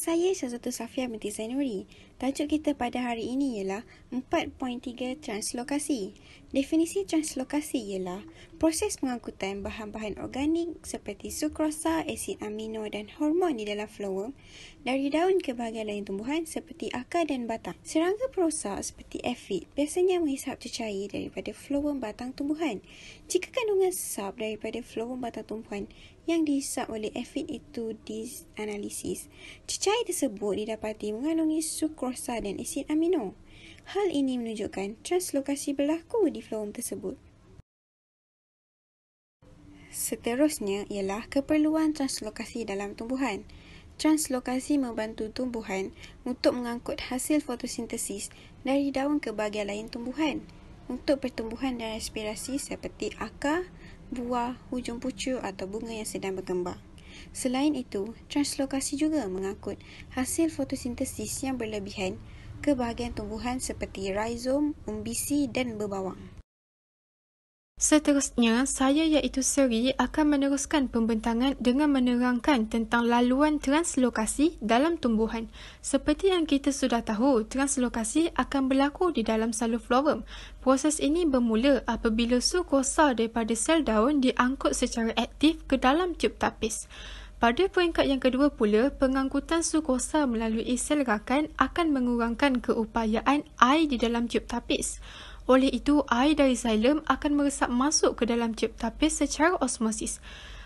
saya Syazwatul Safia binti Zainuri. Tajuk kita pada hari ini ialah 4.3 translokasi. Definisi translokasi ialah proses pengangkutan bahan-bahan organik seperti sukrosa, asid amino dan hormon di dalam flower dari daun ke bahagian lain tumbuhan seperti akar dan batang. Serangga perosak seperti aphid biasanya menghisap cecair daripada flower batang tumbuhan. Jika kandungan sap daripada flower batang tumbuhan yang dihisap oleh aphid itu dianalisis, cecair tersebut didapati mengandungi sukrosa dan asid amino. Hal ini menunjukkan translokasi berlaku di flower tersebut. Seterusnya ialah keperluan translokasi dalam tumbuhan. Translokasi membantu tumbuhan untuk mengangkut hasil fotosintesis dari daun ke bahagian lain tumbuhan untuk pertumbuhan dan respirasi seperti akar, buah, hujung pucuk atau bunga yang sedang berkembang. Selain itu, translokasi juga mengangkut hasil fotosintesis yang berlebihan ke bahagian tumbuhan seperti rhizom, umbisi dan berbawang. Seterusnya, saya iaitu Seri akan meneruskan pembentangan dengan menerangkan tentang laluan translokasi dalam tumbuhan. Seperti yang kita sudah tahu, translokasi akan berlaku di dalam salur flower. Proses ini bermula apabila sukrosa daripada sel daun diangkut secara aktif ke dalam tube tapis. Pada peringkat yang kedua pula, pengangkutan sukrosa melalui sel rakan akan mengurangkan keupayaan air di dalam tube tapis. Oleh itu, air dari xylem akan meresap masuk ke dalam tube tapis secara osmosis.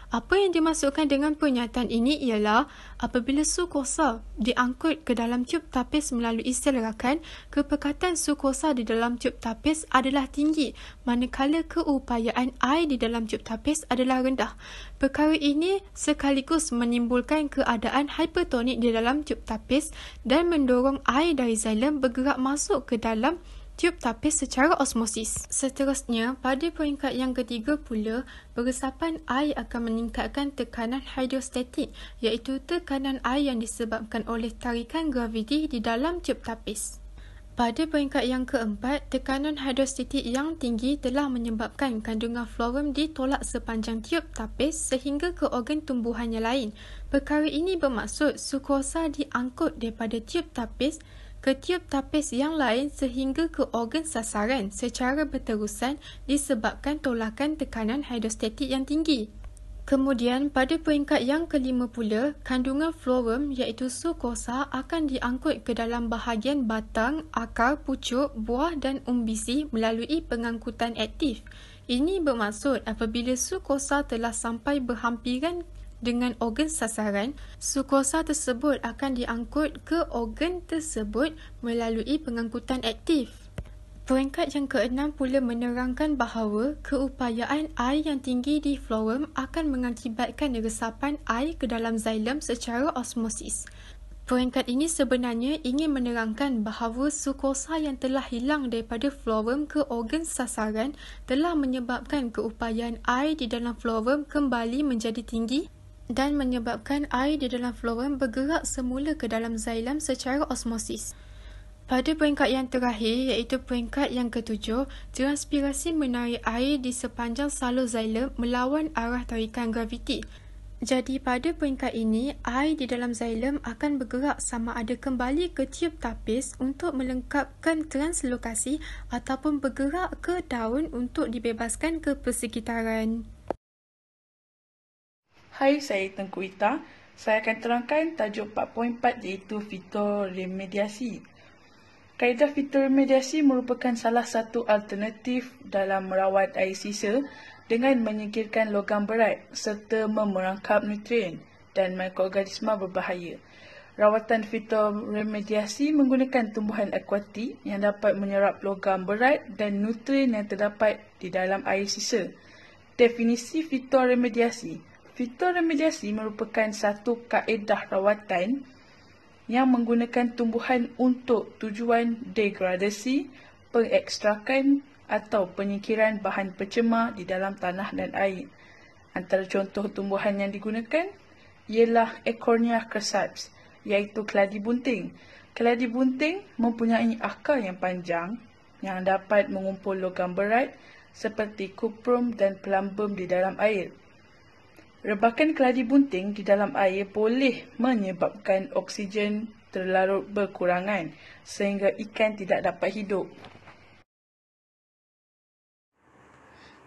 Apa yang dimaksudkan dengan pernyataan ini ialah apabila sukrosa diangkut ke dalam tube tapis melalui sel rakan, kepekatan sukrosa di dalam tube tapis adalah tinggi manakala keupayaan air di dalam tube tapis adalah rendah. Perkara ini sekaligus menimbulkan keadaan hipertonik di dalam tube tapis dan mendorong air dari xylem bergerak masuk ke dalam tube tapis secara osmosis. Seterusnya, pada peringkat yang ketiga pula, peresapan air akan meningkatkan tekanan hidrostatik, iaitu tekanan air yang disebabkan oleh tarikan graviti di dalam tube tapis. Pada peringkat yang keempat, tekanan hidrostatik yang tinggi telah menyebabkan kandungan floem ditolak sepanjang tube tapis sehingga ke organ tumbuhan yang lain. Perkara ini bermaksud sukrosa diangkut daripada tube tapis ke tube tapis yang lain sehingga ke organ sasaran secara berterusan disebabkan tolakan tekanan hidrostatik yang tinggi. Kemudian, pada peringkat yang kelima pula, kandungan floem iaitu sukrosa akan diangkut ke dalam bahagian batang, akar, pucuk, buah dan umbisi melalui pengangkutan aktif. Ini bermaksud apabila sukrosa telah sampai berhampiran dengan organ sasaran, sukrosa tersebut akan diangkut ke organ tersebut melalui pengangkutan aktif. Peringkat yang keenam pula menerangkan bahawa keupayaan air yang tinggi di floem akan mengakibatkan resapan air ke dalam xylem secara osmosis. Peringkat ini sebenarnya ingin menerangkan bahawa sukrosa yang telah hilang daripada floem ke organ sasaran telah menyebabkan keupayaan air di dalam floem kembali menjadi tinggi dan menyebabkan air di dalam floem bergerak semula ke dalam xylem secara osmosis. Pada peringkat yang terakhir, iaitu peringkat yang ketujuh, transpirasi menarik air di sepanjang salur xylem melawan arah tarikan graviti. Jadi pada peringkat ini, air di dalam xylem akan bergerak sama ada kembali ke tube tapis untuk melengkapkan translokasi ataupun bergerak ke daun untuk dibebaskan ke persekitaran. Hai, saya Tengku Ita. Saya akan terangkan tajuk 4.4 iaitu fitoremediasi. Kaedah fitoremediasi merupakan salah satu alternatif dalam merawat air sisa dengan menyingkirkan logam berat serta memerangkap nutrien dan mikroorganisma berbahaya. Rawatan fitoremediasi menggunakan tumbuhan akuatik yang dapat menyerap logam berat dan nutrien yang terdapat di dalam air sisa. Definisi fitoremediasi. Fitoremediasi merupakan satu kaedah rawatan yang menggunakan tumbuhan untuk tujuan degradasi, pengekstrakan atau penyingkiran bahan pencemar di dalam tanah dan air. Antara contoh tumbuhan yang digunakan ialah Eichhornia crescens, iaitu keladi bunting. Keladi bunting mempunyai akar yang panjang yang dapat mengumpul logam berat seperti kuprum dan plumbum di dalam air. Rebakan keladi bunting di dalam air boleh menyebabkan oksigen terlarut berkurangan sehingga ikan tidak dapat hidup.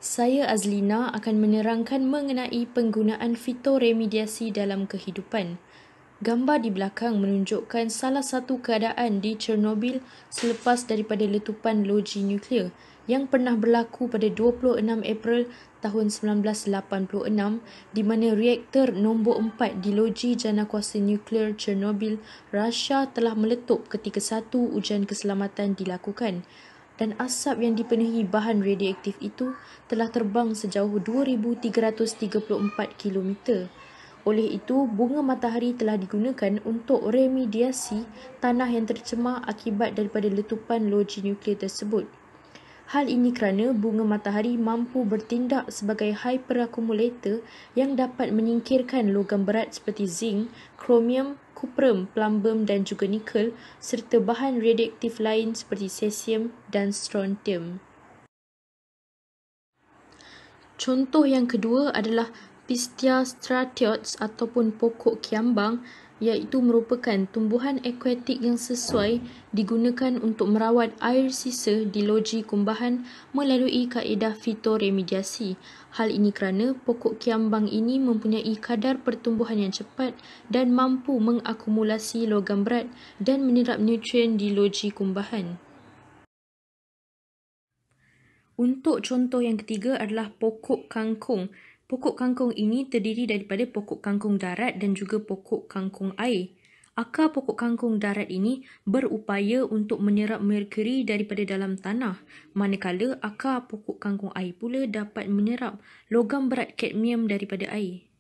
Saya Azlina akan menerangkan mengenai penggunaan fitoremediasi dalam kehidupan. Gambar di belakang menunjukkan salah satu keadaan di Chernobyl selepas daripada letupan loji nuklear yang pernah berlaku pada 26 April tahun 1986 di mana reaktor nombor 4 di loji janakuasa nuklear Chernobyl, Russia telah meletup ketika satu ujian keselamatan dilakukan. Dan asap yang dipenuhi bahan radioaktif itu telah terbang sejauh 2,334 km. Oleh itu, bunga matahari telah digunakan untuk remediasi tanah yang tercemar akibat daripada letupan loji nuklear tersebut. Hal ini kerana bunga matahari mampu bertindak sebagai hyperaccumulator yang dapat menyingkirkan logam berat seperti zinc, kromium, kuprum, plumbum dan juga nikel serta bahan radioaktif lain seperti cesium dan strontium. Contoh yang kedua adalah Pistia stratiots ataupun pokok kiambang, iaitu merupakan tumbuhan akuatik yang sesuai digunakan untuk merawat air sisa di loji kumbahan melalui kaedah fitoremediasi. Hal ini kerana pokok kiambang ini mempunyai kadar pertumbuhan yang cepat dan mampu mengakumulasi logam berat dan menyerap nutrien di loji kumbahan. Untuk contoh yang ketiga adalah pokok kangkung. Pokok kangkung ini terdiri daripada pokok kangkung darat dan juga pokok kangkung air. Akar pokok kangkung darat ini berupaya untuk menyerap merkuri daripada dalam tanah, manakala akar pokok kangkung air pula dapat menyerap logam berat kadmium daripada air.